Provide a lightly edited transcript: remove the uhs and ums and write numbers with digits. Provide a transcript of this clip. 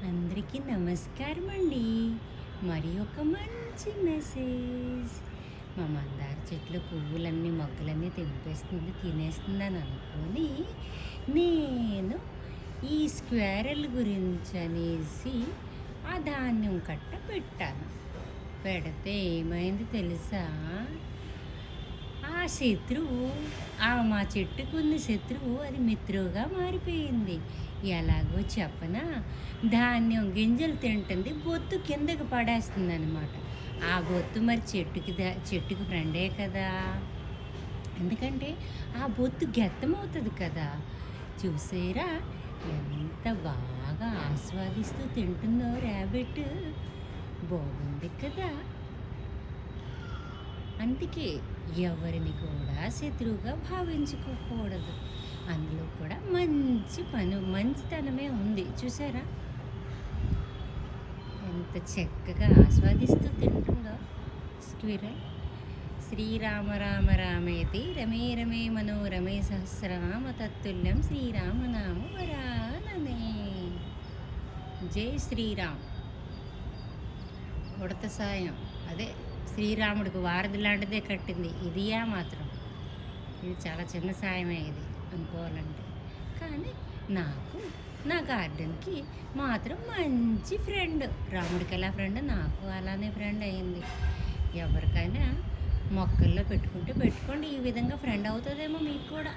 అందరికీ నమస్కారం అండి. మరి ఒక మంచి మెసేజ్. మా మందార చెట్లు పువ్వులన్నీ మొగ్గలన్నీ తెంపేస్తుంది తినేస్తుందని అనుకొని నేను ఈ స్క్వేరల్ గురించి అనేసి ఆ ధాన్యం కట్ట పెట్టాను. పెడితే ఏమైంది తెలుసా? ఆ శత్రువు మా చెట్టుకున్న శత్రువు అది మిత్రువుగా మారిపోయింది. ఎలాగో చెప్పనా, ధాన్యం గింజలు తింటుంది, బొత్తు కిందకి పడేస్తుంది అనమాట. ఆ బొత్తు మరి చెట్టుకి ఫ్రెండే కదా, ఎందుకంటే ఆ బొత్తు గెత్తమవుతుంది కదా. చూసేరా ఎంత బాగా ఆస్వాదిస్తూ తింటుందో ర్యాబిట్. బాగుంది కదా. అందుకే ఎవరిని కూడా శత్రువుగా భావించుకోకూడదు. అందులో కూడా మంచితనమే ఉంది. చూసారా ఎంత చక్కగా ఆస్వాదిస్తూ తింటుందో స్క్విరల్. శ్రీరామ రామ రామేతి రమే రమే మనోరమే సహస్రనామ తత్తుల్యం శ్రీరామనామ వరాననే. జై శ్రీరామ్. ఉడత సాయం అదే శ్రీరాముడికి వారధి లాంటిదే కట్టింది. ఇదియా మాత్రం ఇది చాలా చిన్న సాయమే ఇది అనుకోవాలంటే. కానీ నా గార్డెన్కి మాత్రం మంచి ఫ్రెండ్. రాముడికి ఎలా ఫ్రెండ్, నాకు అలానే ఫ్రెండ్ అయింది. ఎవరికైనా మొక్కల్లో పెట్టుకుంటే పెట్టుకోండి. ఈ విధంగా ఫ్రెండ్ అవుతుందేమో మీకు కూడా.